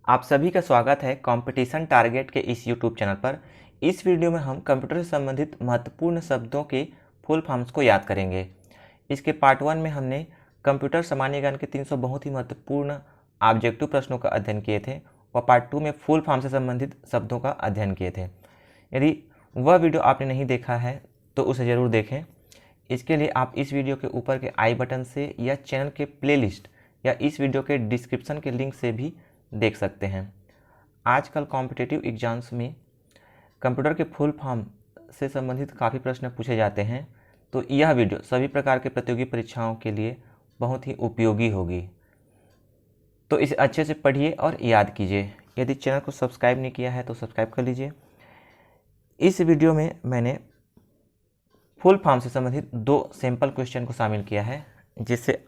आप सभी का स्वागत है कंपटीशन टारगेट के इस यूट्यूब चैनल पर। इस वीडियो में हम कंप्यूटर से संबंधित महत्वपूर्ण शब्दों के फुल फॉर्म्स को याद करेंगे। इसके पार्ट 1 में हमने कंप्यूटर सामान्य ज्ञान के 300 बहुत ही महत्वपूर्ण ऑब्जेक्टिव प्रश्नों का अध्ययन किए थे और पार्ट 2 में फुल फॉर्म से संबंधित शब्दों का अध्ययन किए थे। यदि वह वीडियो आपने नहीं देखा है तो उसे ज़रूर देखें। इसके लिए आप इस वीडियो के ऊपर के आई बटन से या चैनल के प्लेलिस्ट या इस वीडियो के डिस्क्रिप्शन के लिंक से भी देख सकते हैं। आजकल कॉम्पिटिटिव एग्जाम्स में कंप्यूटर के फुल फॉर्म से संबंधित काफ़ी प्रश्न पूछे जाते हैं, तो यह वीडियो सभी प्रकार के प्रतियोगी परीक्षाओं के लिए बहुत ही उपयोगी होगी। तो इसे अच्छे से पढ़िए और याद कीजिए। यदि चैनल को सब्सक्राइब नहीं किया है तो सब्सक्राइब कर लीजिए। इस वीडियो में मैंने फुल फॉर्म से संबंधित 2 सैम्पल क्वेश्चन को शामिल किया है, जिससे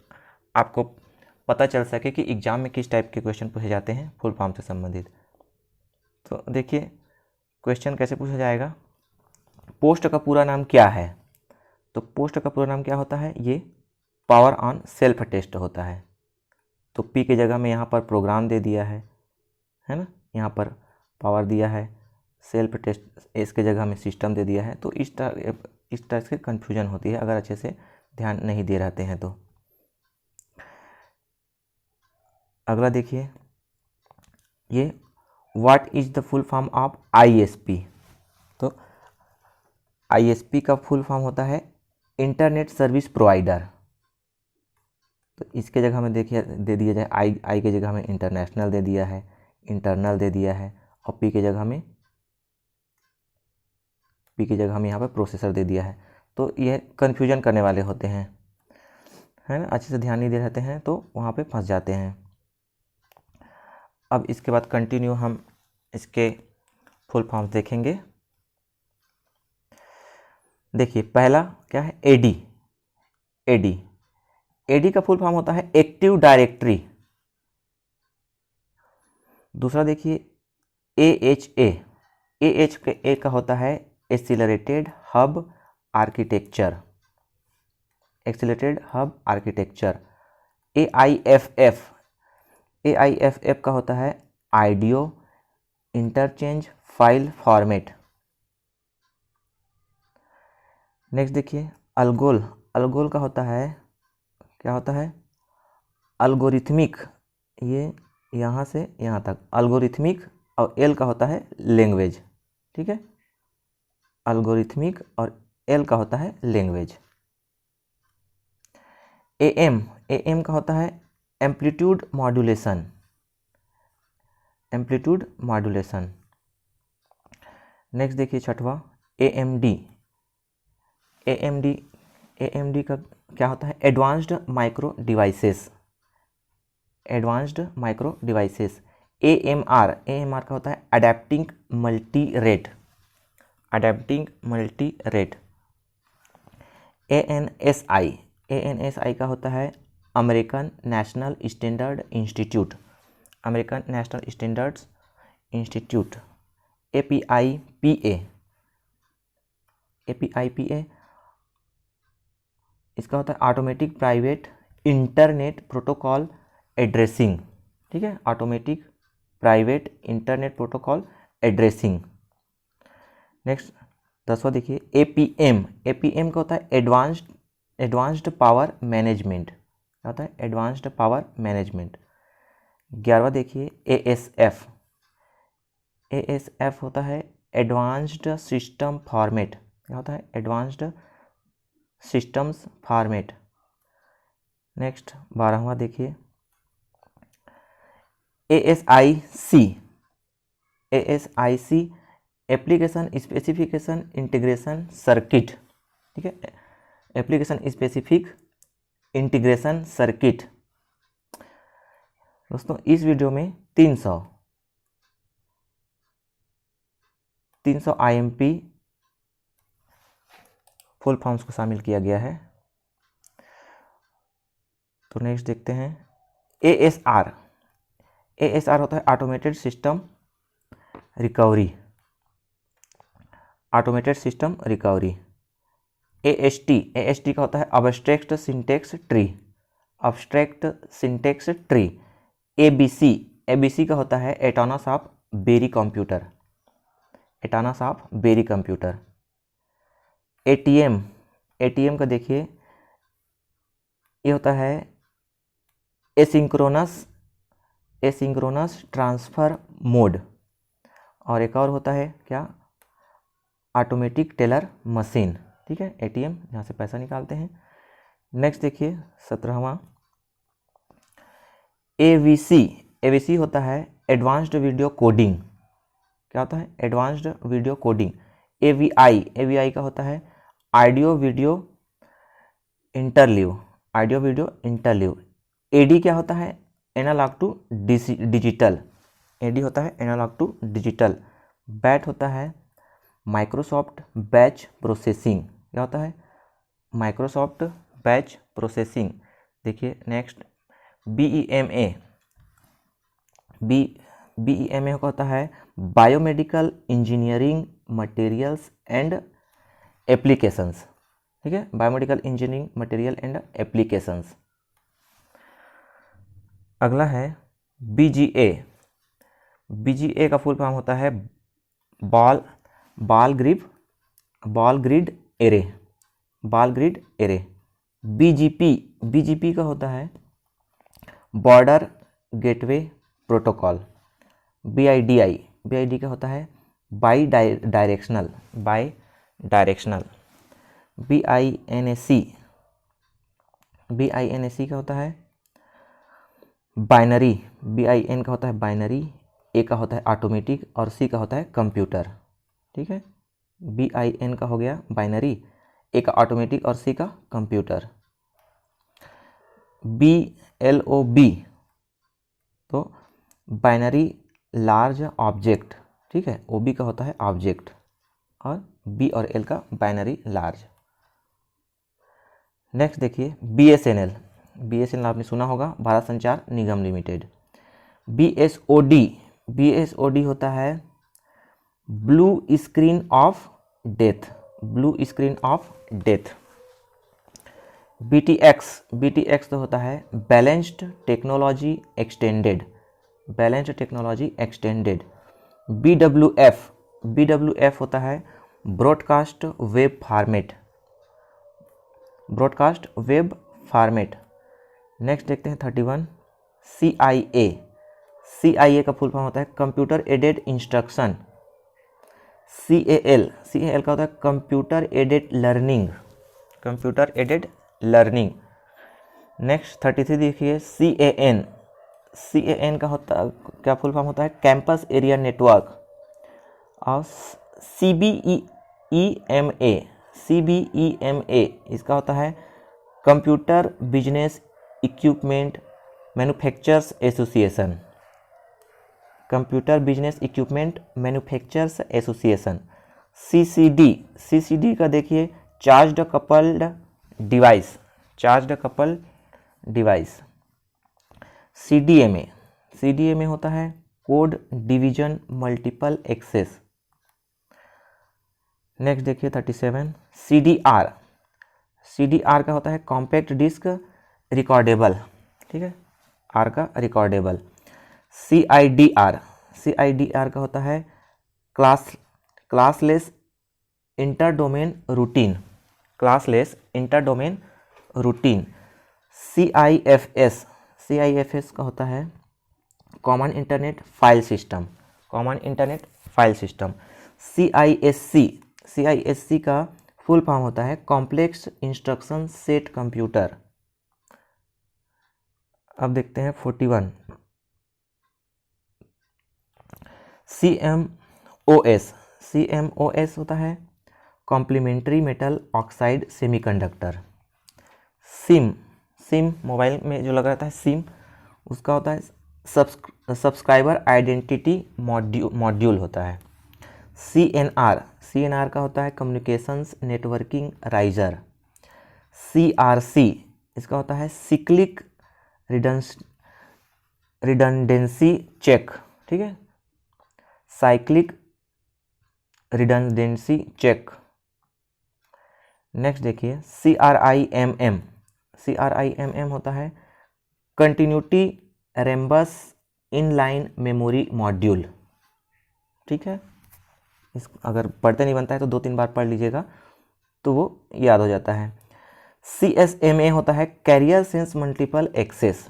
आपको पता चल सके कि एग्जाम में किस टाइप के क्वेश्चन पूछे जाते हैं फुल फॉर्म से संबंधित। तो देखिए क्वेश्चन कैसे पूछा जाएगा। पोस्ट का पूरा नाम क्या है? तो पोस्ट का पूरा नाम क्या होता है? ये पावर ऑन सेल्फ टेस्ट होता है। तो पी के जगह में यहाँ पर प्रोग्राम दे दिया है ना, यहाँ पर पावर दिया है, सेल्फ टेस्ट एस के जगह में सिस्टम दे दिया है। तो इस तरह से कन्फ्यूजन होती है अगर अच्छे से ध्यान नहीं दे रहते हैं तो। अगला देखिए, ये what is the full form of ISP? तो ISP का फुल फॉर्म होता है इंटरनेट सर्विस प्रोवाइडर। तो इसके जगह में देखिए दे दिया जाए आई के जगह में इंटरनेशनल दे दिया है, इंटरनल दे दिया है, और पी के जगह में यहाँ पर प्रोसेसर दे दिया है। तो यह कन्फ्यूजन करने वाले होते हैं, है ना। अच्छे से ध्यान नहीं दे रहते हैं तो वहाँ पे फंस जाते हैं। अब इसके बाद कंटिन्यू हम इसके फुल फॉर्म देखेंगे। देखिए पहला क्या है? एडी का फुल फॉर्म होता है एक्टिव डायरेक्टरी। दूसरा देखिए AHA का होता है एक्सीलरेटेड हब आर्किटेक्चर। AIFF का होता है audio interchange file format. Next देखिए अल्गोल का होता है, क्या होता है? अल्गोरिथमिक। ये यहाँ से यहाँ तक अल्गोरिथमिक, और एल का होता है लैंग्वेज। ठीक है, अल्गोरिथमिक और एल का होता है लैंग्वेज। AM का होता है एम्पलीट्यूड मॉड्यूलेशन। नेक्स्ट देखिए छठवा AMD का क्या होता है? Advanced micro devices. AMR का होता है अडेप्टिंग मल्टी रेट। ANSI का होता है American National Standard Institute. APIPA इसका होता है automatic private internet protocol addressing. ठीक है, automatic private internet protocol addressing. Next 10वां देखिए APM का होता है एडवांस्ड पावर मैनेजमेंट। क्या होता है? Advanced power management. 11वां देखिए ASF होता है एडवांस्ड सिस्टम फॉर्मेट। क्या होता है? Advanced systems format. नेक्स्ट 12वां देखिए ASIC application specification integration circuit. ठीक है, एप्लीकेशन स्पेसिफिक इंटीग्रेशन सर्किट। दोस्तों इस वीडियो में 300 IMP फुल फॉर्म्स को शामिल किया गया है। तो नेक्स्ट देखते हैं ASR होता है ऑटोमेटेड सिस्टम रिकवरी। AST का होता है abstract syntax tree. ABC ABC का होता है Atanasoff Berry computer, Atanasoff Berry computer. ATM का देखिए ये होता है एसिंक्रोनस ट्रांसफ़र मोड। और एक और होता है क्या, ऑटोमेटिक टेलर मशीन। ठीक है, ATM जहाँ से पैसा निकालते हैं। नेक्स्ट देखिए 17वां AVC होता है एडवांस्ड वीडियो कोडिंग। क्या होता है, एडवांस्ड वीडियो कोडिंग। AVI का होता है ऑडियो वीडियो इंटरलीव। AD क्या होता है, एनालॉग टू डिजिटल। AD होता है एनालॉग टू डिजिटल। बैट होता है माइक्रोसॉफ्ट बैच प्रोसेसिंग। क्या होता है, माइक्रोसॉफ्ट बैच प्रोसेसिंग। देखिए नेक्स्ट BEMA का होता है biomedical engineering materials and applications. ठीक है, biomedical engineering material and applications. अगला है BGA का फुल फॉर्म होता है बॉल ग्रिड एरे। BGP का होता है बॉर्डर गेटवे प्रोटोकॉल। BIDI का होता है बाई डायरेक्शनल। BINAC का होता है बाइनरी। BIN का होता है बाइनरी, A का होता है ऑटोमेटिक और C का होता है कंप्यूटर। ठीक है, BIN का हो गया बाइनरी, A का ऑटोमेटिक और C का कंप्यूटर। BLOB तो बाइनरी लार्ज ऑब्जेक्ट। ठीक है, OB का होता है ऑब्जेक्ट और B और L का बाइनरी लार्ज। नेक्स्ट देखिए BSNL आपने सुना होगा, भारत संचार निगम लिमिटेड। BSOD होता है blue screen of death. BTX तो होता है बैलेंस्ड टेक्नोलॉजी एक्सटेंडेड। BWF होता है ब्रॉडकास्ट वेब फॉर्मेट। नेक्स्ट देखते हैं 31 CIA का फुल फॉर्म होता है कंप्यूटर एडेड इंस्ट्रक्शन। CAL का होता है कंप्यूटर एडेड लर्निंग। नेक्स्ट 33 देखिए CAN का होता क्या फुल फॉर्म होता है कैंपस एरिया नेटवर्क। और CBEMA इसका होता है computer business equipment manufacturers association. CCD का देखिए चार्ज्ड कपल्ड डिवाइस। CDMA होता है code division multiple access. Next देखिए 37 CDR का होता है कॉम्पैक्ट डिस्क रिकॉर्डेबल। ठीक है, R का रिकॉर्डेबल। CIDR का होता है classless inter domain routine. CIFS का होता है common internet file system. CISC का फुल फॉर्म होता है कॉम्प्लेक्स इंस्ट्रक्शन सेट कंप्यूटर। अब देखते हैं 41 CMOS होता है complementary metal oxide semiconductor. SIM mobile में जो लगा रहता है सिम, उसका होता है सब्सक्राइबर आइडेंटिटी मॉड्यूल होता है। CNR का होता है कम्युनिकेशंस नेटवर्किंग राइजर। CRC इसका होता है सिक्लिक रिडंडेंसी चेक। ठीक है, साइक्लिक रिडंडेंसी चेक। नेक्स्ट देखिए CRIMM होता है continuity Rambus inline memory module. ठीक है, इस अगर पढ़ते नहीं बनता है तो 2-3 बार पढ़ लीजिएगा तो वो याद हो जाता है। CSMA होता है carrier sense multiple access.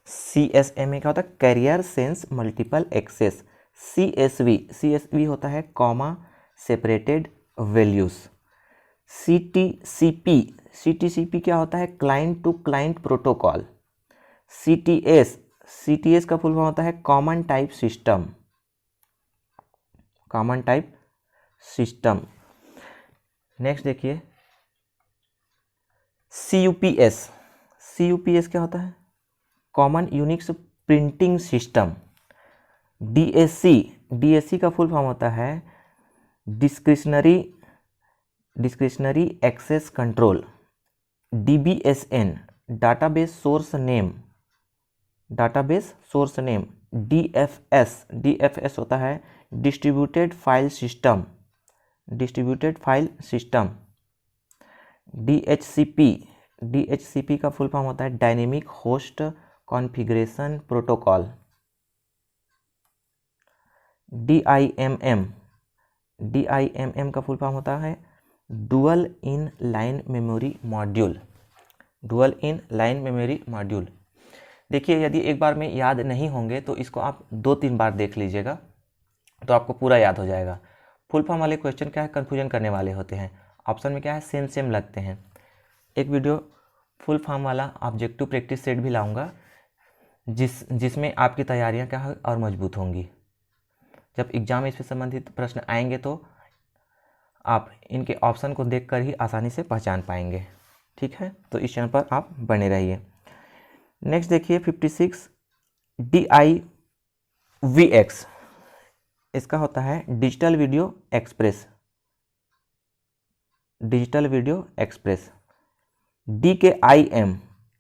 CSMA क्या होता है? Carrier sense multiple access. CSV होता है कॉमा सेपरेटेड वैल्यूज। CTCP क्या होता है? Client to client protocol. CTS का फुल फॉर्म होता है common type system. Common type system. Next देखिए CUPS क्या होता है? Common Unix printing system. DAC का फुल फॉर्म होता है discretionary access control. DBSN database source name. DFS होता है डिस्ट्रीब्यूटेड फाइल सिस्टम। DHCP का फुल फॉर्म होता है dynamic host configuration protocol. DIMM का फुल फॉर्म होता है dual in line memory module. देखिए, यदि एक बार में याद नहीं होंगे तो इसको आप 2-3 बार देख लीजिएगा तो आपको पूरा याद हो जाएगा। फुल फॉर्म वाले क्वेश्चन क्या है, कन्फ्यूजन करने वाले होते हैं। ऑप्शन में क्या है, सेम लगते हैं। एक वीडियो फुल फॉर्म वाला ऑब्जेक्टिव प्रैक्टिस सेट भी लाऊंगा जिसमें आपकी तैयारियां क्या है और मजबूत होंगी। जब एग्जाम इससे संबंधित प्रश्न आएंगे तो आप इनके ऑप्शन को देखकर ही आसानी से पहचान पाएंगे। ठीक है, तो इस चैनल पर आप बने रहिए। नेक्स्ट देखिए 56 DIVX। इसका होता है डिजिटल वीडियो एक्सप्रेस। DKIM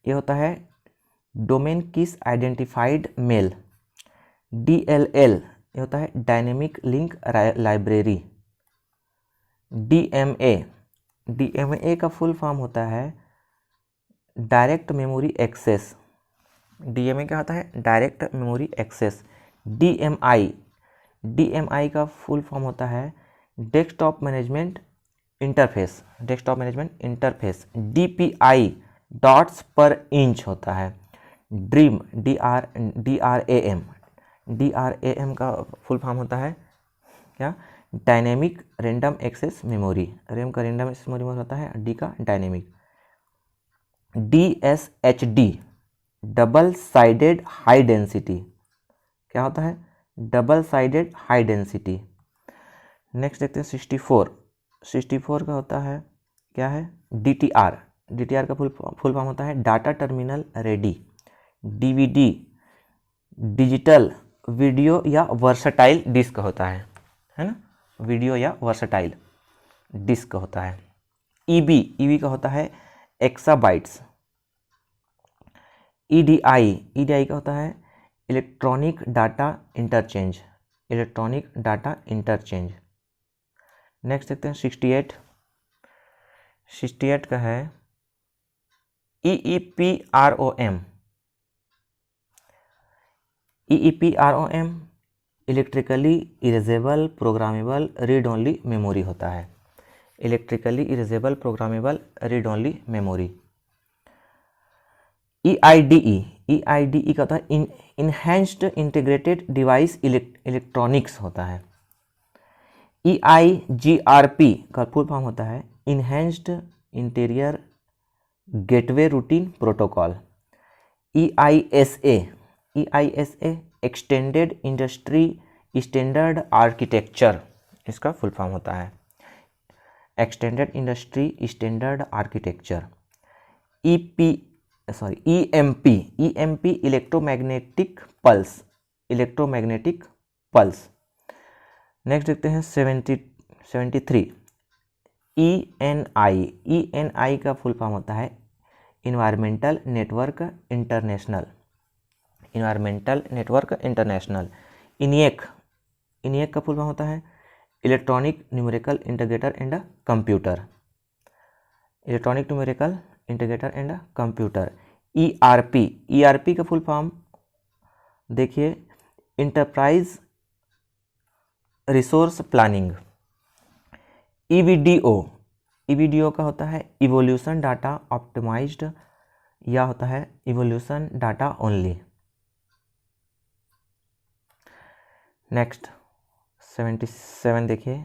ये होता है domain keys identified mail. DLL ये होता है डायनेमिक लिंक लाइब्रेरी। DMA का फुल फॉर्म होता है डायरेक्ट मेमोरी एक्सेस। DMA क्या होता है? Direct memory access. DMI का फुल फॉर्म होता है desktop management interface. DPI dots per inch होता है। DRAM का फुल फॉर्म होता है क्या? Dynamic random access memory. RAM का रैंडम एक्सेस मेमोरी होता है, डी का dynamic. DSHD double sided high density क्या होता है? Double sided high density. Next देखते हैं 64 का होता है क्या है? DTR का फुल फॉर्म होता है data terminal ready. DVD digital video या वर्सटाइल डिस्क होता है ना? वीडियो या वर्सटाइल डिस्क होता है। EB का होता है एक्साबाइट्स। EDI का होता है इलेक्ट्रॉनिक डाटा इंटरचेंज। नेक्स्ट देखते हैं 68 का है EEPROM। Electrically erasable programmable read only memory होता है। EIDE का होता है इनहैंस्ड इंटीग्रेटेड डिवाइस इलेक्ट्रॉनिक्स होता है। EIGRP का फुल फॉर्म होता है enhanced interior gateway routine protocol. EISA extended industry standard architecture इसका फुल फॉर्म होता है extended industry standard architecture. EMP electromagnetic pulse. Next देखते हैं 73 ENI का फुल फॉर्म होता है इन्वायरमेंटल नेटवर्क इंटरनेशनल। ENIAC का फुल फॉर्म होता है electronic numerical integrator and computer. ERP का फुल फॉर्म देखिए इंटरप्राइज रिसोर्स प्लानिंग, ईवीडीओ, ईवीडीओ का होता है इवोल्यूशन डाटा ऑप्टिमाइज्ड या होता है इवोल्यूशन डाटा ओनली। नेक्स्ट 77 देखिए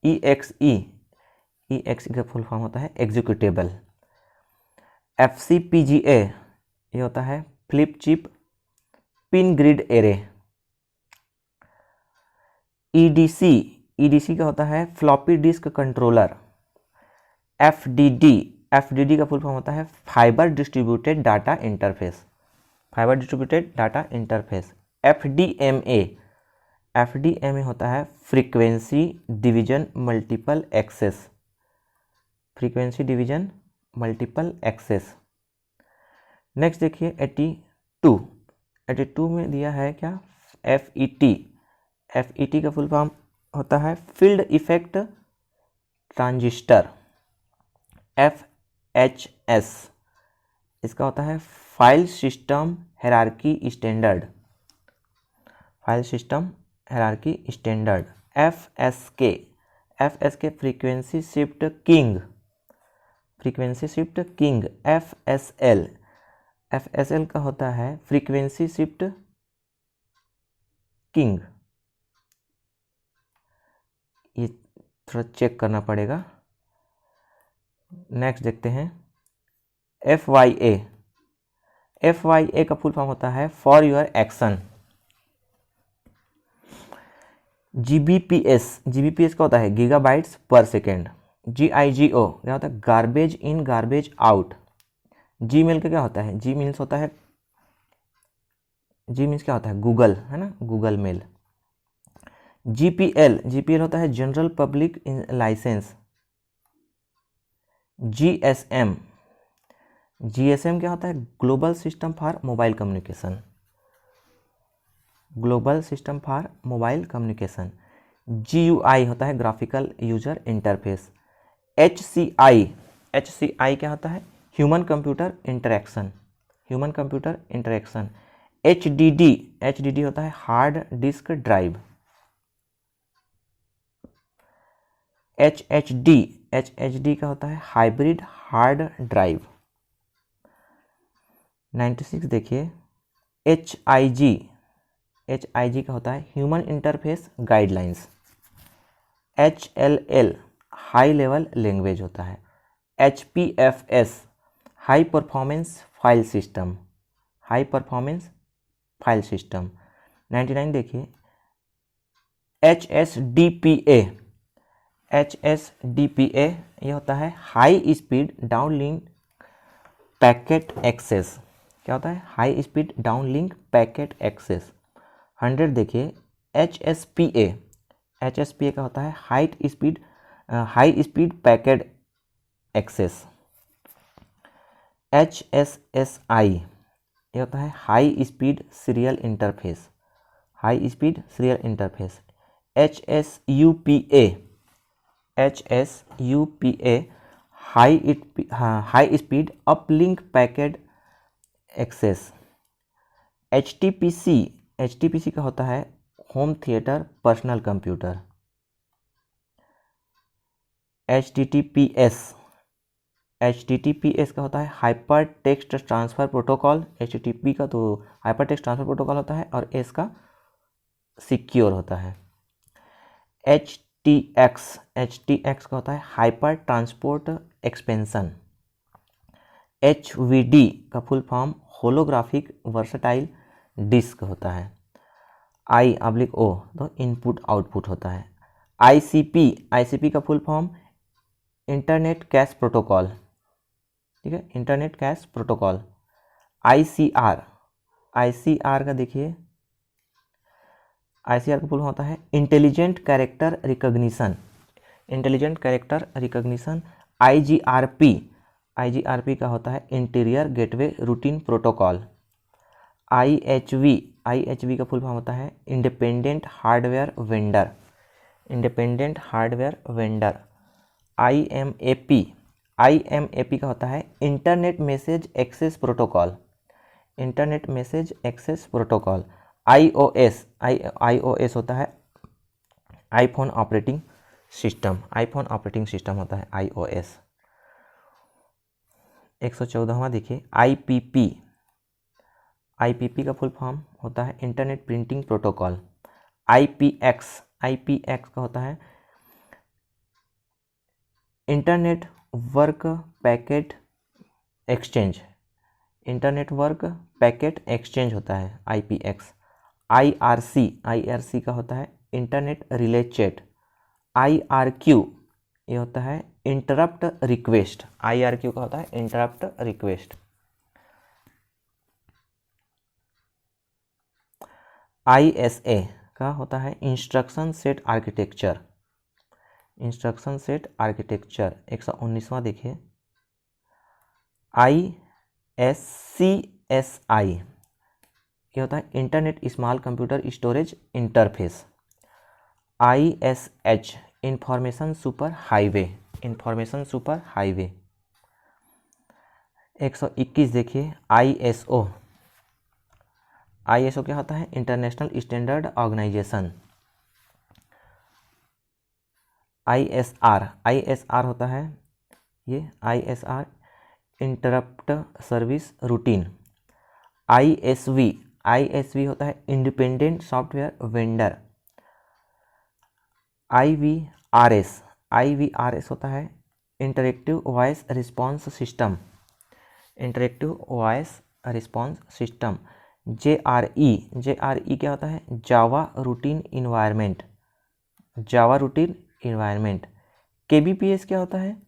EXE, EXE का फुल फॉर्म होता है एग्जीक्यूटेबल। FCPGA ये होता है flip chip pin grid array. EDC, EDC का होता है floppy disk controller. FDD, FDD का फुल फॉर्म होता है fibre distributed data interface, fibre distributed data interface. FDMA, FDMA होता है frequency division multiple access, frequency division multiple access. Next देखिए 82, 82 में दिया है क्या FET, FET का फुल फॉर्म होता है फील्ड इफेक्ट ट्रांजिस्टर। FHS इसका होता है file system hierarchy standard, file system hierarchy standard. FSK, FSK frequency shift king, frequency shift king. FSL, FSL का होता है फ्रीक्वेंसी शिफ्ट किंग, ये थोड़ा चेक करना पड़ेगा। नेक्स्ट देखते हैं FYA, FYA का फुल फॉर्म होता है for your action. GBPS, GBPS का होता है गीगाबाइट्स पर सेकेंड। GIGO क्या होता है garbage in garbage out. Gmail का क्या होता है, G मीन्स होता है, G मीन्स क्या होता है गूगल, है ना, गूगल मेल। GPL, GPL होता है general public licence. GSM, GSM क्या होता है global system for mobile communication, global system for mobile communication. GUI होता है graphical user interface. HCI, HCI क्या होता है human computer interaction, human computer interaction. HDD, HDD होता है hard disk drive. HHD, HHD का होता है हाइब्रिड हार्ड ड्राइव। 96 देखिए HIG, HIG का होता है human interface guidelines. HLL high level language होता है। HPFS high performance file system, high performance file system. 99 देखिए HSDPA, HSDPA ये होता है high speed downlink packet access, क्या होता है high speed downlink packet access. 100 देखिए HSPA, HSPA का होता है high speed packet access. HSSI ये होता है high speed serial interface, high speed serial interface. HSUPA, HSUPA high speed uplink packet access. HTPC, HTPC का होता है home theatre personal computer. HTTPS, HTTPS का होता है hyper text transfer protocol. HTTP का तो हाइपर टेक्स्ट ट्रांसफ़र प्रोटोकॉल होता है और S का सिक्योर होता है। HTX, HTX का होता है हाइपर ट्रांसपोर्ट एक्सपेंशन। HVD का full form holographic versatile disc होता है। I/O तो इनपुट आउटपुट होता है। ICP, ICP का full form internet cash protocol, ठीक है, internet cash protocol. ICR, ICR का देखिए ICR का फुल फॉर्म होता है intelligent character recognition, intelligent character recognition. IGRP, IGRP का होता है interior gateway routine protocol. IHV, IHV का फुल फॉर्म होता है independent hardware vendor, independent hardware vendor. IMAP, IMAP का होता है internet message access protocol, internet message access protocol. iOS होता है आईफोन ऑपरेटिंग सिस्टम होता है iOS। 114वां देखिए आईपीपी का फुल फॉर्म होता है इंटरनेट प्रिंटिंग प्रोटोकॉल। आईपीएक्स का होता है इंटरनेट वर्क पैकेट एक्सचेंज होता है आईपीएक्स। आईआरसी का होता है इंटरनेट रिले चैट। आईआरक्यू ये होता है इंटरप्ट रिक्वेस्ट। आईआरक्यू का होता है इंटरप्ट रिक्वेस्ट। आईएसए का होता है इंस्ट्रक्शन सेट आर्किटेक्चर। 119वां देखिए ISCSI ये होता है internet small computer storage interface. ISH information super highway 121 देखिए ISO क्या होता है इंटरनेशनल स्टैंडर्ड ऑर्गेनाइजेशन। ISR होता है ये ISR interrupt service routine. ISV होता है इंडिपेंडेंट सॉफ्टवेयर वेंडर। IVRS होता है interactive voice response system. JRE क्या होता है जावा रूटीन इन्वायरमेंट। KBPS क्या होता है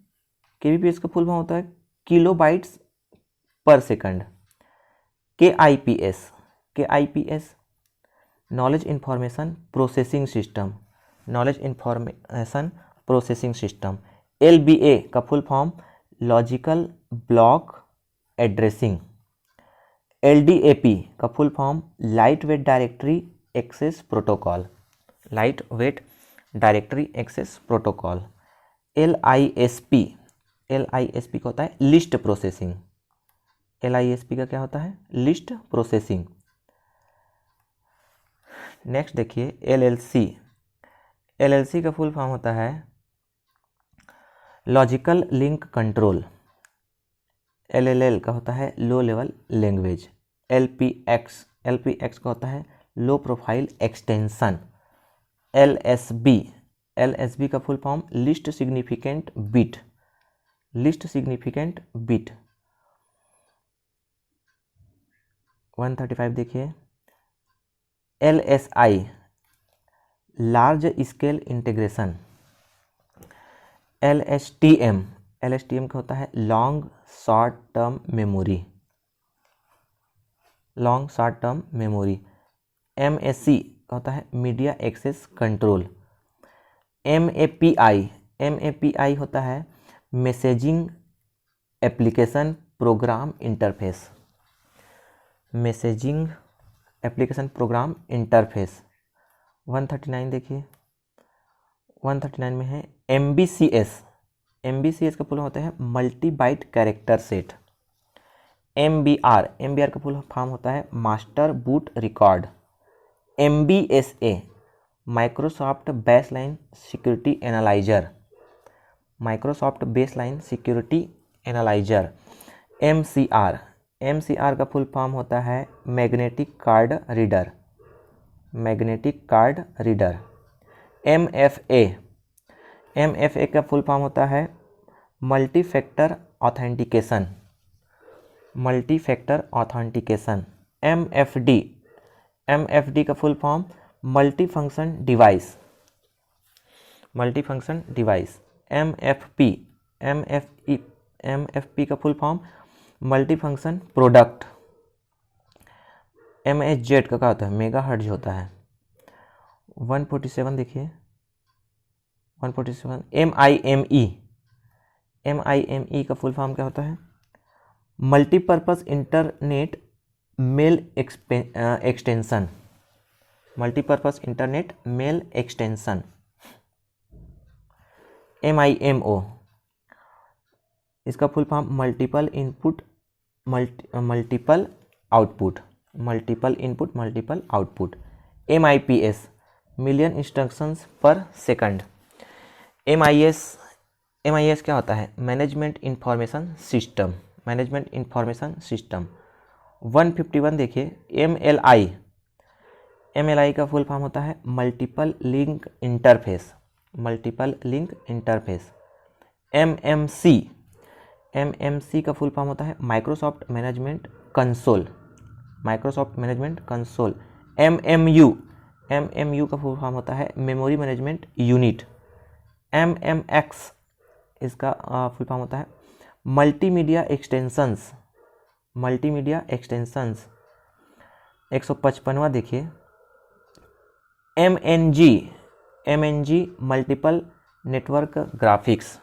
KBPS का फुल फॉर्म होता है kilobytes per second. KIPS knowledge information processing system. LBA का full form logical block addressing. LDAP का full form light weight directory access protocol. LISP का होता है लिस्ट प्रोसेसिंग। LISP का क्या होता है लिस्ट प्रोसेसिंग। नेक्स्ट देखिए LLC का फुल फॉर्म होता है लॉजिकल लिंक कंट्रोल। LLL का होता है लो लेवल लैंग्वेज। LPX का होता है लो प्रोफाइल एक्सटेंशन। LSB का full form least significant bit. 135 देखिए LSI large scale integration. LSTM का होता है long short term memory. MAC का होता है मीडिया एक्सेस कंट्रोल। MAPI होता है मैसेजिंग एप्लीकेशन प्रोग्राम इंटरफेस। 139 देखिए 139 में है MBCS का फुल होता है multi byte character set. MBR का फुल फॉर्म होता है master boot record. MBSA Microsoft baseline security analyser. MCR का फुल फॉर्म होता है मैग्नेटिक कार्ड रीडर। MFA का फुल फॉर्म होता है मल्टी फैक्टर ऑथेंटिकेशन। MFD का full form multi function device. MFP का full form multi function product. MHz का क्या होता है मेगा हर्ट्ज होता है। 147 देखिए 147 MIME का फुल फॉर्म क्या होता है multipurpose internet mail extension. MIMO इसका full form multiple input multiple output. Multiple input multiple output. MIPS million instructions per second. MIS क्या होता है? Management information system, management information system. 151 देखिए, MLI का फुल फॉर्म होता है multiple link interface, multiple link interface. MMC का full form होता है Microsoft management console, Microsoft management console. MMU का फुल फॉर्म होता है मेमोरी मैनेजमेंट यूनिट। MMX इसका फुल फॉर्म होता है मल्टीमीडिया एक्सटेंशंस, मल्टीमीडिया एक्सटेंशंस। 155वां देखिए, MNG multiple network graphics,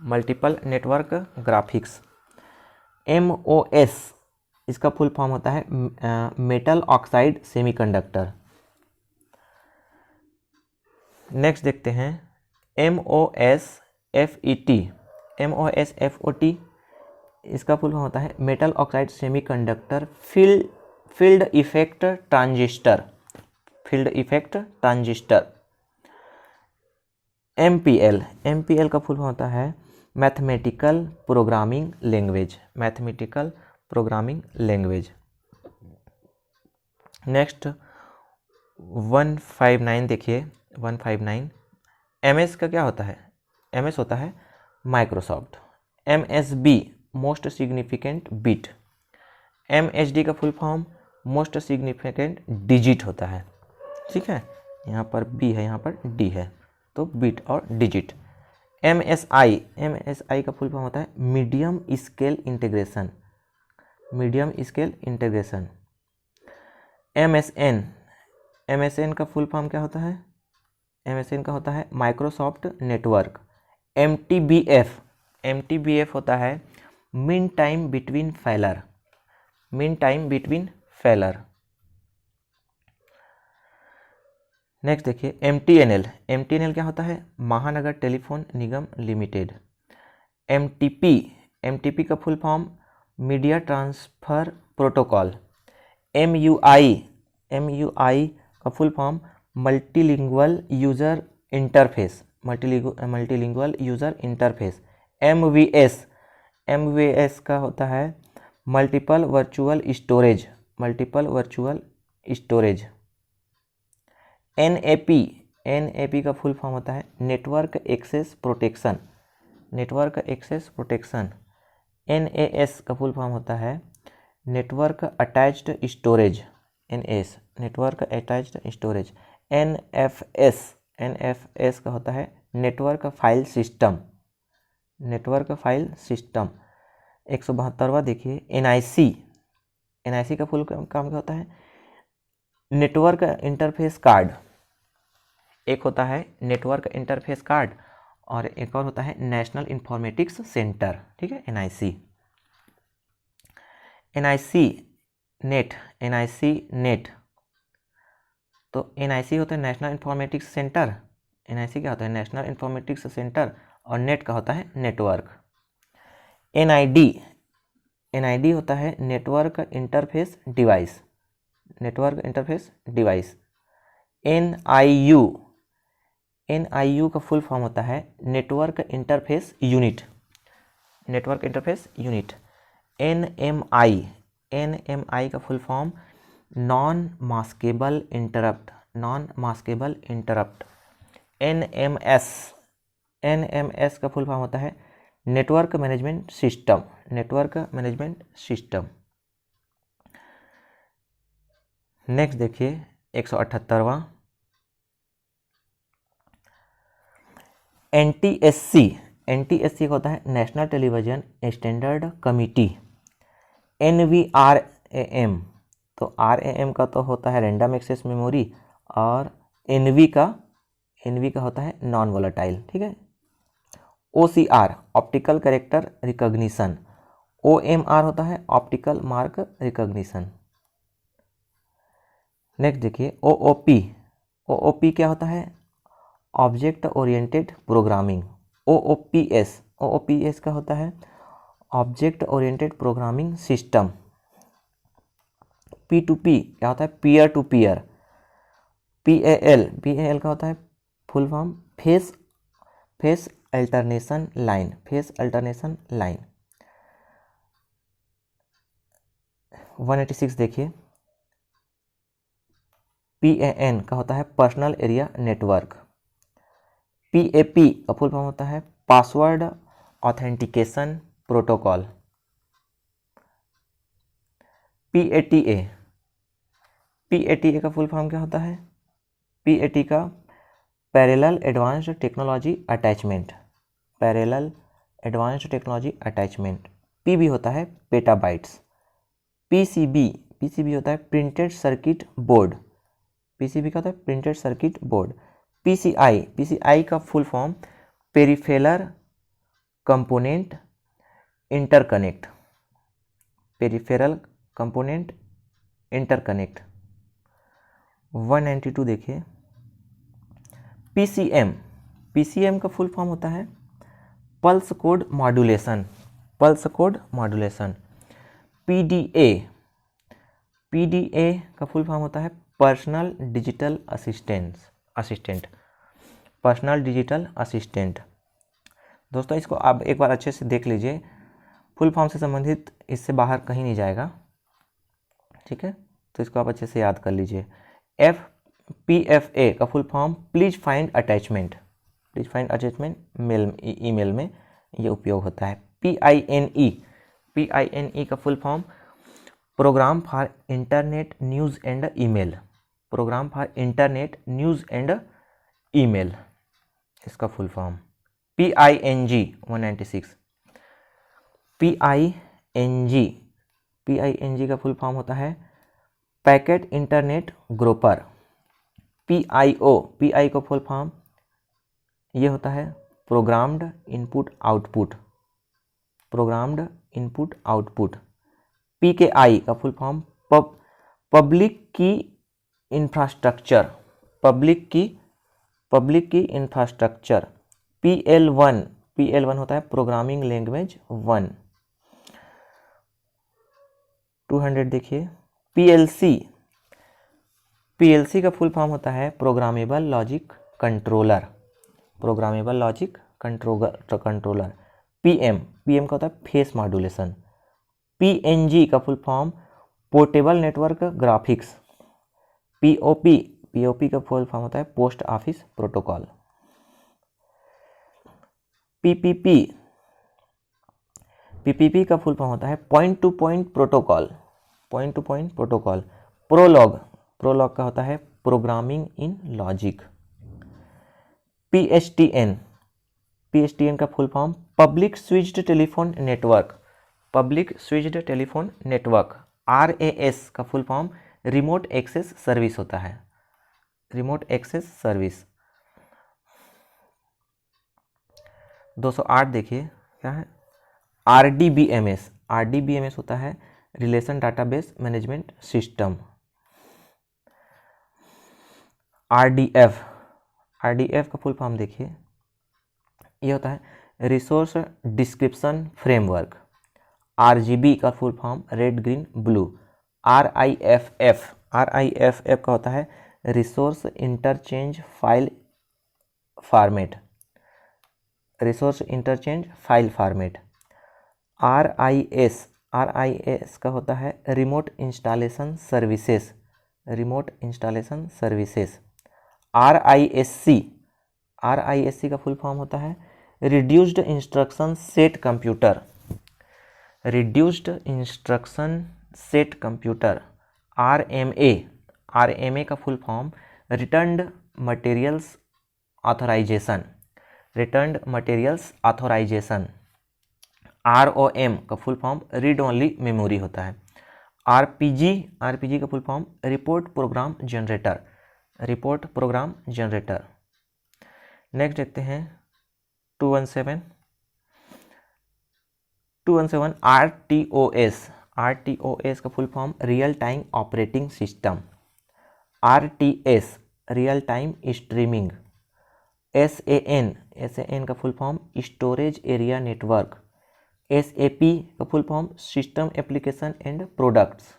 multiple network graphics. MOS इसका फुल फॉर्म होता है मेटल ऑक्साइड सेमीकंडक्टर। नेक्स्ट देखते हैं MOSFET इसका फुल फॉर्म होता है metal oxide semiconductor field effect transistor, field effect transistor. MPL का फुल फॉर्म होता है mathematical programming language, mathematical programming language. Next 159 देखिए, 159 MS का क्या होता है? MS होता है Microsoft. MSB most significant bit. MHD का full form most significant digit होता है, ठीक है। यहाँ पर B है, यहाँ पर D है, तो बिट और डिजिट। MSI का फुल फॉर्म होता है medium scale integration, medium scale integration. MSN का फुल फॉर्म क्या होता है? MSN का होता है माइक्रोसॉफ्ट नेटवर्क। MTBF होता है mean time between failure, mean time between failure. Next देखिए MTNL क्या होता है? Mahanagar telephone Nigam limited. MTP का full form media transfer protocol. MUI का full form multilingual user interface, multilingual user interface. MVS का होता है multiple virtual storage, multiple virtual storage. NAP का फुल फॉर्म होता है network access protection, network access protection. NAS का full form होता है network attached storage, NAS network attached storage. NFS का होता है network file system, network file system. 172वां देखिए NIC का फुल काम क्या होता है? Network interface card. एक होता है नेटवर्क इंटरफेस कार्ड और एक और होता है नेशनल इंफॉर्मेटिक्स सेंटर, ठीक है। NIC नेट, तो NIC होता है नेशनल इंफॉर्मेटिक्स सेंटर, NIC क्या होता है? नेशनल इंफॉर्मेटिक्स सेंटर, और नेट का होता है नेटवर्क। NID होता है network interface device, network interface device. NIU का फुल फॉर्म होता है network interface unit, network interface unit. NMI का full form non maskable interrupt, non maskable interrupt. NMS का फुल फॉर्म होता है network management system, network management system. Next देखिए 178वां NTSC का होता है national television standard committee. NVRAM, तो RAM का तो होता है रैंडम एक्सेस मेमोरी, और NV का होता है नॉन वोलेटाइल, ठीक है। OCR optical character recognition. OMR होता है ऑप्टिकल मार्क रिकॉग्निशन। नेक्स्ट देखिए OOP क्या होता है? Object oriented programming. OOPS का होता है object oriented programming system. P2P क्या होता है, पीयर टू पीयर। PAL का होता है full form face alternation line, face alternation line. 186 देखिए, PAN का होता है पर्सनल एरिया नेटवर्क। PAP का फुल फॉर्म होता है पासवर्ड ऑथेंटिकेशन प्रोटोकॉल। PATA का फुल फॉर्म क्या होता है, PAT का parallel advanced technology attachment, parallel advanced technology attachment. PB होता है पेटाबाइट्स। PCB होता है प्रिंटेड सर्किट बोर्ड, PCB का होता है प्रिंटेड सर्किट बोर्ड। PCI का full form peripheral component interconnect, peripheral component interconnect. 192 देखिए, PCM का फुल फॉर्म होता है pulse code modulation, pulse code modulation. PDA का फुल फॉर्म होता है personal digital assistant, personal digital assistant. दोस्तों इसको आप एक बार अच्छे से देख लीजिए, फुल फॉर्म से संबंधित इससे बाहर कहीं नहीं जाएगा, ठीक है, तो इसको आप अच्छे से याद कर लीजिए। PFA का full form please find attachment, please find attachment email में ये उपयोग होता है। PINE का full form program for internet news and email, program for internet news and email, इसका फुल फॉर्म। PING 196, PING का फुल फॉर्म होता है पैकेट इंटरनेट ग्रुपर। PI का फुल फॉर्म ये होता है programmed input output, programmed input output. PKI का full form public key infrastructure, public key infrastructure. PL1 होता है प्रोग्रामिंग लैंग्वेज 1। 200 देखिए, PLC का फुल फॉर्म होता है programmable logic controller, programmable logic controller. PM का होता है फेस मॉड्यूलेशन। PNG का full form portable network graphics. POP का फुल फॉर्म होता है पोस्ट ऑफिस प्रोटोकॉल। PPP का फुल फॉर्म होता है point to point protocol, point to point protocol. Prolog का होता है प्रोग्रामिंग इन लॉजिक। PSTN का full form public switched telephone network, public switched telephone network. RAS का full form remote access service होता है, remote access service. 208 देखिए क्या है, RDBMS होता है relation database management system. RDF का फुल फॉर्म देखिए, ये होता है रिसोर्स डिस्क्रिप्शन फ्रेमवर्क। RGB का full form red green blue. RIFF का होता है resource interchange file format, resource interchange file format. RIS का होता है remote installation services, remote installation services. RISC का फुल फॉर्म होता है reduced instruction set computer, reduced instruction set computer. RMA का full form returned materials authorisation, returned materials authorisation. ROM का full form read only memory होता है। RPG का full form report program generator, report program generator. Next देखते हैं 217 RTOS का full form real time operating system. RTS real time streaming. SAN का full form storage area network. SAP का full form system application and products.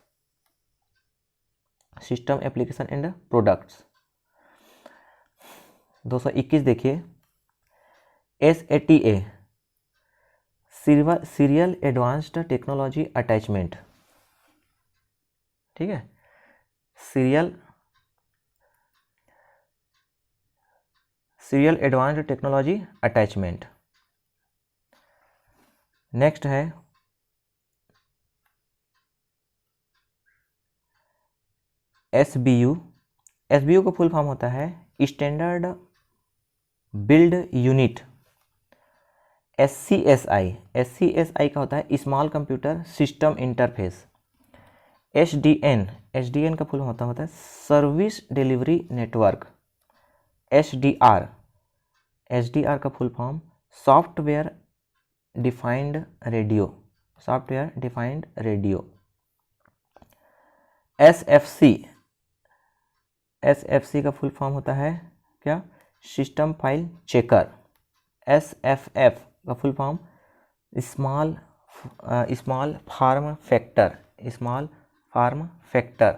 System application and products. 221 देखिए, SATA serial advanced technology attachment, ठीक है, serial advanced technology attachment. Next है SBU। SBU का full form होता है standard build unit. SCSI का होता है small computer system interface. SDN का फुल होता है सर्विस डिलीवरी नेटवर्क। SDR का full form software defined radio. SFC का फुल फॉर्म होता है क्या, सिस्टम फाइल चेकर। SFF का full form small form factor,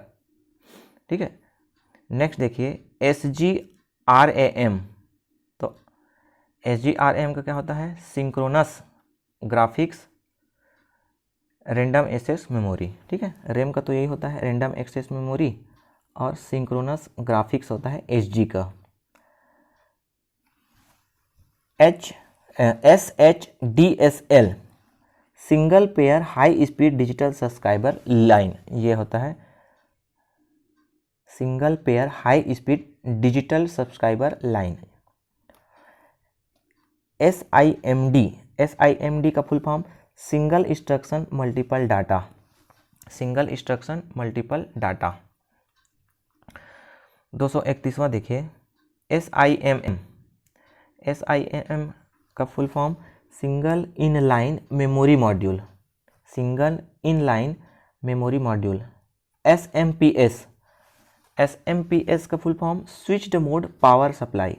ठीक है। नेक्स्ट देखिए SGRAM। तो SGRAM का क्या होता है, synchronous graphics random access memory, ठीक है। रैम का तो यही होता है रैंडम एक्सेस मेमोरी, और सिंक्रोनस ग्राफिक्स होता है SG का। SHDSL single pair high speed digital subscriber line, ये होता है single pair high speed digital subscriber line. SIMD का full form single instruction multiple data. 231वां देखिए SIMM का full form single inline memory module. SMPS का full form switched mode power supply.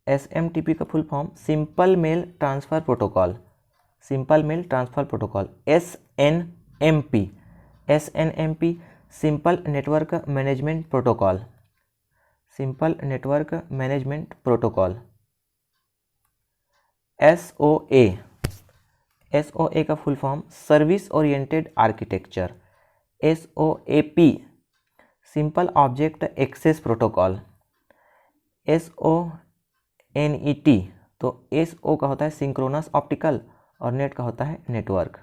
SMTP का full form simple mail transfer protocol. SNMP simple network management protocol. SOA का full form service oriented architecture. SOAP simple object access protocol. SONET, तो SO का होता है synchronous optical और net का होता है नेटवर्क,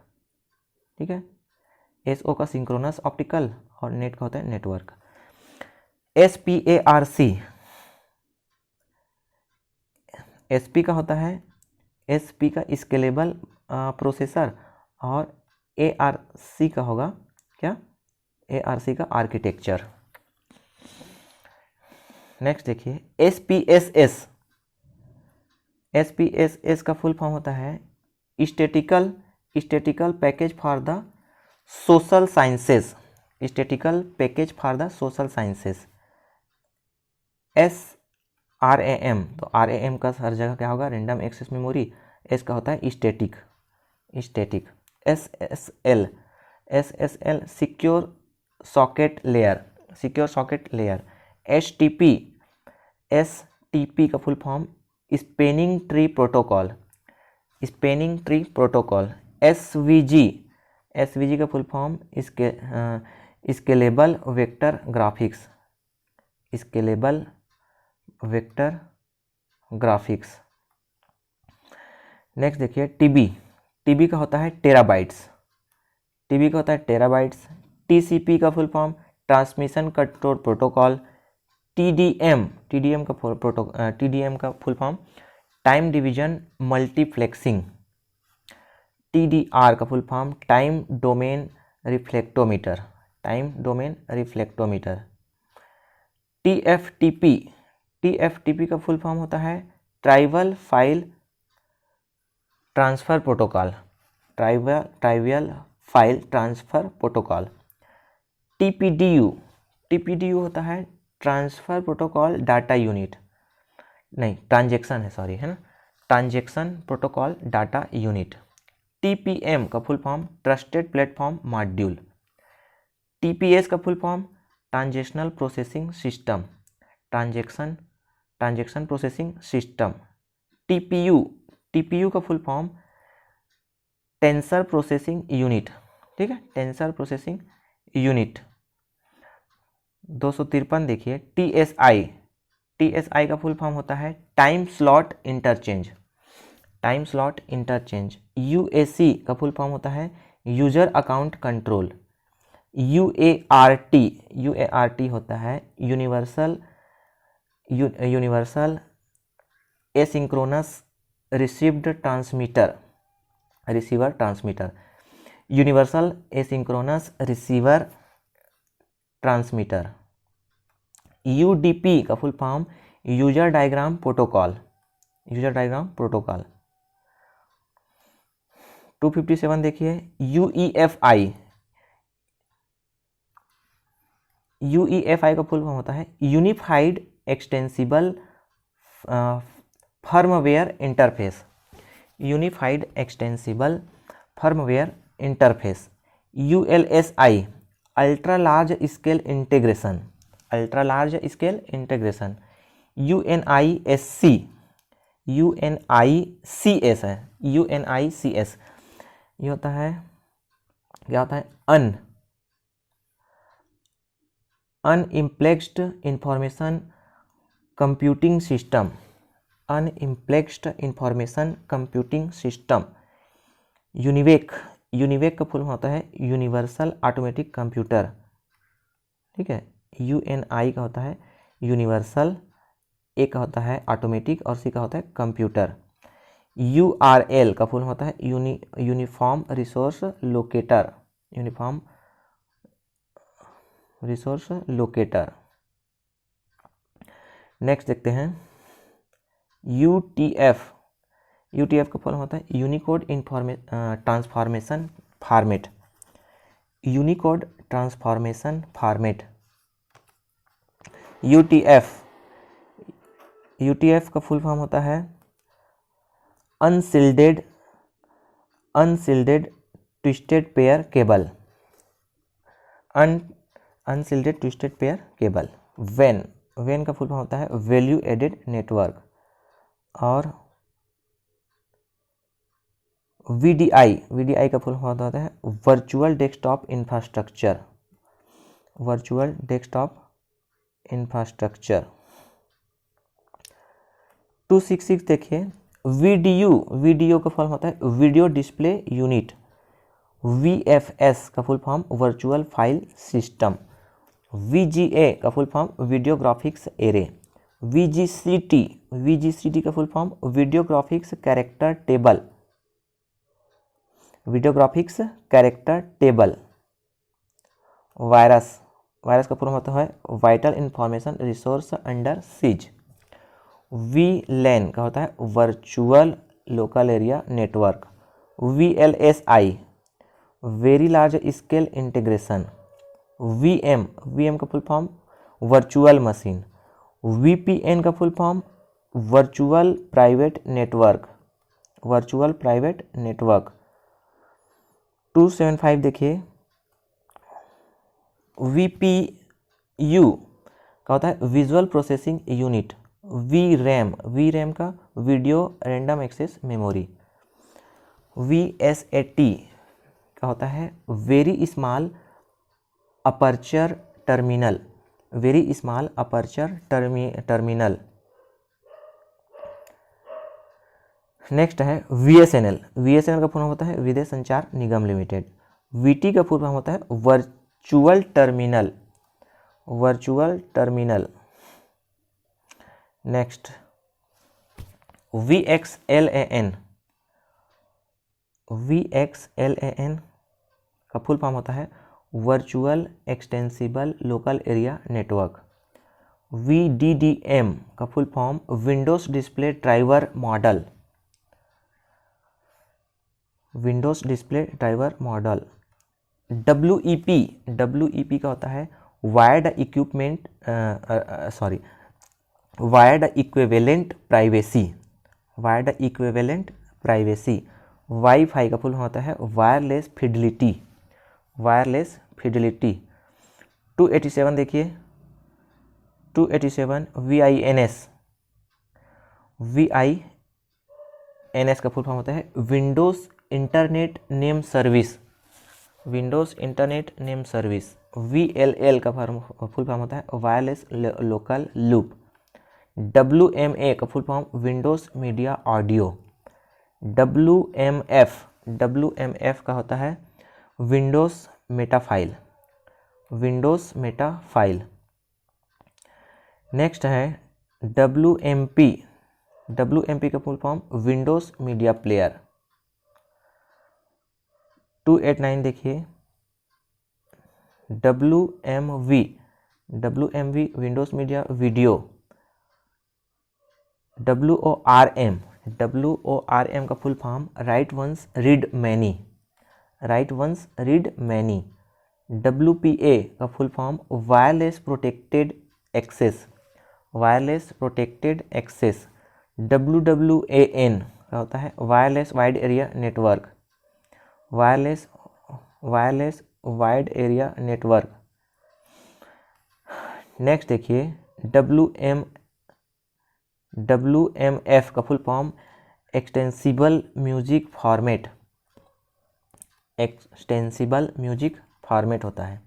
ठीक है। SO का सिंक्रोनस ऑप्टिकल और नेट का होता है नेटवर्क। SPARC SP का होता है SP का स्केलेबल प्रोसेसर, और ARC का होगा क्या, ARC का आर्किटेक्चर। नेक्स्ट देखिए SPSS का फुल फॉर्म होता है statistical package for the social sciences. SRAM, तो RAM का हर जगह क्या होगा, रैंडम एक्सेस मेमोरी। S का होता है static. SSL secure socket layer. STP का full form spanning tree protocol. SVG का full form scalable vector graphics. Next देखिए TB का होता है टेराबाइट्स। TCP का full form transmission control protocol. TDM का full form time division multiplexing. TDR का full form time domain reflectometer. TFTP का full form होता है trivial file transfer protocol. TPDU होता है ट्रांसफ़र प्रोटोकॉल डाटा यूनिट, नहीं transaction है, सॉरी, है ना, transaction protocol data unit. TPM का full form trusted platform module. TPS का full form transactional processing system, transaction processing system. TPU का full form tensor processing unit, ठीक है, tensor processing unit. 253 देखिए TSI का फुल फॉर्म होता है time slot interchange, time slot interchange. UAC का full form होता है यूजर अकाउंट कंट्रोल। UART होता है universal asynchronous receiver transmitter, universal asynchronous receiver transmitter. UDP का full form user diagram protocol, 257 देखिए UEFI का फुल फॉर्म होता है unified extensible firmware interface, unified extensible firmware interface. ULSI ultra large scale integration, UNICS है, UNICS ये होता है, क्या होता है, अनइम्प्लेक्स्ड इंफॉर्मेशन कंप्यूटिंग सिस्टम, यूनिवेक का फुल होता है यूनिवर्सल ऑटोमेटिक कंप्यूटर, ठीक है। UNI का होता है यूनिवर्सल, A का होता है ऑटोमेटिक और C का होता है कंप्यूटर। URL का फुल होता है यूनिफॉर्म रिसोर्स लोकेटर, नेक्स्ट देखते हैं UTF का फुल होता है यूनिकोड ट्रांसफॉर्मेशन फॉर्मेट, UTF का फुल फॉर्म होता है unshielded twisted pair cable, unshielded twisted pair cable. VAN का फुल फॉर्म होता है वैल्यू एडेड नेटवर्क। और VDI का फुल फॉर्म होता है वर्चुअल डेस्कटॉप इंफ्रास्ट्रक्चर। 266 देखिए वीडियो का फुल होता है वीडियो डिस्प्ले यूनिट। VFS का full form virtual file system. VGA का full form video graphics array. VGCT का full form video graphics character table. Virus का फुल होता है vital information resource under seize. VLAN का होता है virtual local area network. VLSI very large scale integration. VM का full form virtual machine. VPN का full form virtual private network. 275 देखिए VPU का होता है विजुअल प्रोसेसिंग यूनिट। VRAM का video random access memory. VSAT का होता है very small aperture terminal. Next है VSNL का फुल फॉर्म होता है विदेश संचार निगम लिमिटेड। VT का फुल फॉर्म होता है वर्चुअल टर्मिनल। नेक्स्ट VXLAN का फुल फॉर्म होता है virtual extensible local area network. VDDM का full form Windows display driver model. WEP का होता है वायर्ड इक्विवेलेंट प्राइवेसी। वाईफाई का फुल फॉर्म होता है वायरलेस फिडिलिटी, वायरलेस फिडिलिटी। 287 देखिए, 287 VINS, VINS का फुल फॉर्म होता है Windows internet name service, Windows internet name service. VLL का फुल फॉर्म होता है वायरलेस लोकल लूप। WMA का full form Windows media audio. WMF का होता है Windows meta file, Windows meta file. Next है WMP का full form Windows media player. 289 देखिए, WMV Windows media video. WORM का full form write once read many, write once read many. WPA का full form wireless protected access, wireless protected access. WWAN का होता है wireless wide area network, wireless wide area network. Next देखिए WMF का full form extensible music format, extensible music format होता है।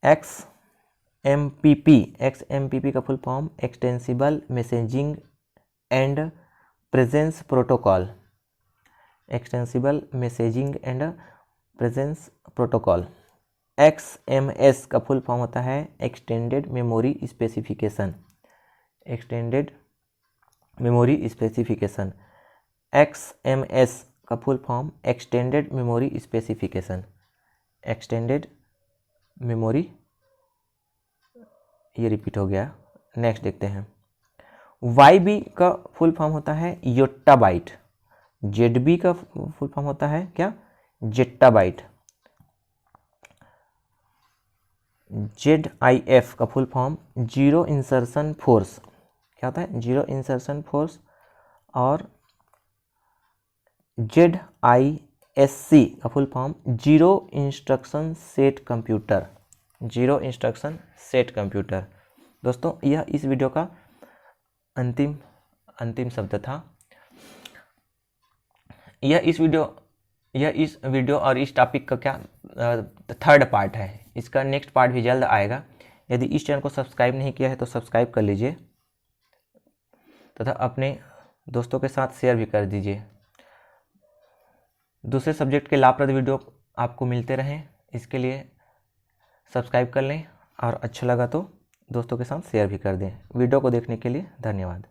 XMPP का full form extensible messaging and presence protocol, extensible messaging and presence protocol. XMS का full form होता है extended memory specification, extended memory specification. XMS का full form extended memory specification, extended memory, ये repeat हो गया। Next देखते हैं YB का फुल फॉर्म होता है योट्टाबाइट। ZB का फुल फॉर्म होता है क्या, जेट्टाबाइट। ZIF का full form zero insertion force, क्या होता है, जीरो इंसर्शन फोर्स। और ZISC का full form zero instruction set computer, zero instruction set computer. दोस्तों यह इस वीडियो का अंतिम शब्द था। यह इस वीडियो और इस टॉपिक का क्या थर्ड पार्ट है। इसका नेक्स्ट पार्ट भी जल्द आएगा। यदि इस चैनल को सब्सक्राइब नहीं किया है तो सब्सक्राइब कर लीजिए तथा अपने दोस्तों के साथ शेयर भी कर दीजिए। दूसरे सब्जेक्ट के लाभप्रद वीडियो आपको मिलते रहें, इसके लिए सब्सक्राइब कर लें और अच्छा लगा तो दोस्तों के साथ शेयर भी कर दें। वीडियो को देखने के लिए धन्यवाद।